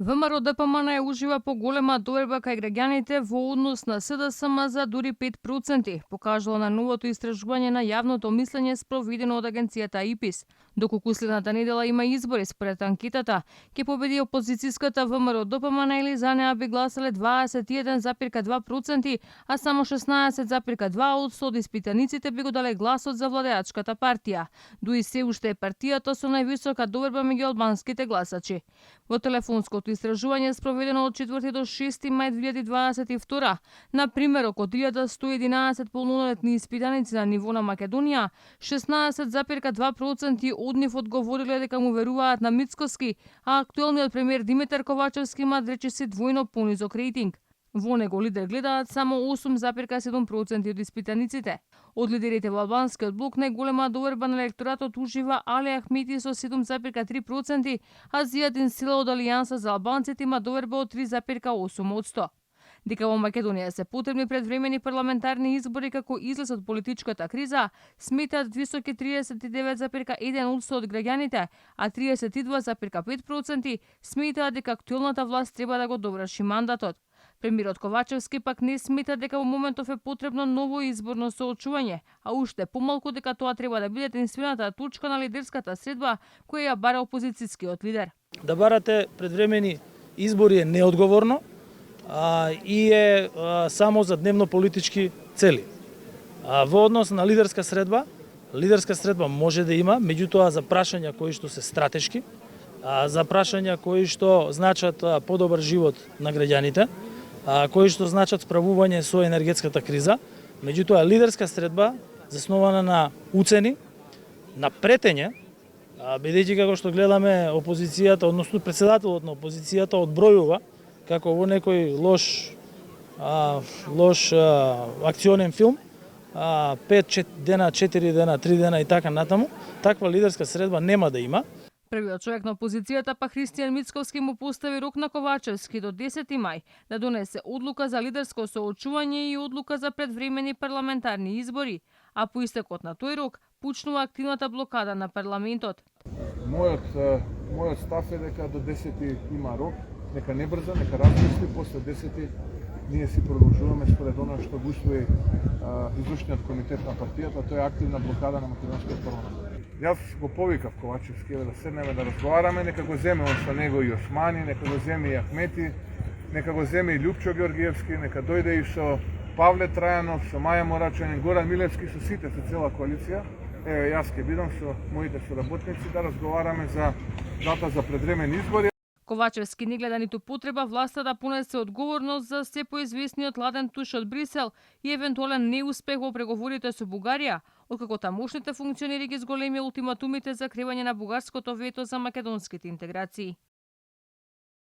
ВМРО ДПМН ужива поголема доверба кај граѓаните во однос на СДСМ за дури 5%, покажало на новото истражување на јавното мислење спроведено од агенцијата ИПИС. Доколку следната недела има избори според анкетата, ќе победи опозицијската ВМРО ДПМН или за неа би гласале 21,2%, а само 16,2% од испитаниците би го дале гласот за владеачката партија. Дуи се уште е партијата со највисока доверба меѓу албанските гласачи. Во телефонското истражување спроведено од 4 до 6 мај 2022, на пример, околу 1111 полнолетни испитаници на ниво на Македонија, 16,2% од нив одговориле дека му веруваат на Мицкоски, а актуелниот премиер Димитар Ковачевски има речиси двојно понизок рейтинг. Во него лидер гледаат само 8,7% од испитаниците. Од лидерите во албанскиот блок најголема доверба на електоратот ужива Али Ахмети со 7,3%, а Зијадин Сила од Алијанса за албанците има доверба од 3,8%. Дека во Македонија се потребни предвремени парламентарни избори како излез од политичката криза, сметаат високи 39,1% од граѓаните, а 32,5% сметаат дека актуелната власт треба да го доврши мандатот. Премиерот Ковачевски пак не смета дека во моментов е потребно ново изборно соочување, а уште помалку дека тоа треба да биде единствената точка на лидерската средба која ја бара опозицијскиот лидер. Да барате предвремени избори е неодговорно и е само за дневно политички цели. Во однос на лидерска средба може да има, меѓутоа за прашања кои што се стратешки, за прашања кои што значат подобар живот на граѓаните, кои што значат справување со енергетската криза, меѓутоа лидерска средба заснована на уцени, на претење, бидејќи како што гледаме опозицијата, односно председателот на опозицијата одбројува како во некој лош акционен филм, 5 дена, 4 дена, 3 дена и така натаму, таква лидерска средба нема да има. Првиот човек на опозицијата па Христијан Мицковски му постави рок на Ковачевски до 10 мај да донесе одлука за лидерско соочување и одлука за предвремени парламентарни избори, а по истекот на тој рок почнува активната блокада на парламентот. Мојот став е дека до 10 има рок, нека не брза, нека размисли, после 10 ние си продолжуваме според она што го усвои извршниот комитет на партијата, тоа е активна блокада на македонскиот парламент. Јас го повикав Ковачевски да седнеме да разговараме, нека го земе он со него и Османи, нека го земе и Ахмети, нека го земе и Љупчо Георгиевски, нека дојде и со Павле Трајанов, со Маја Морачанин, Горан Милевски, со сите, со цела коалиција. Еве, јас ќе бидам со моите соработници да разговараме за дата за предвремени избори. Ковачевски не гледа ниту потреба власта да понесе одговорност за се поизвестниот ладен туш од Брисел и евентуален неуспех во преговорите со Бугарија, откако тамошните функционери ги зголемија ултиматумите за кревање на бугарското вето за македонските интеграции.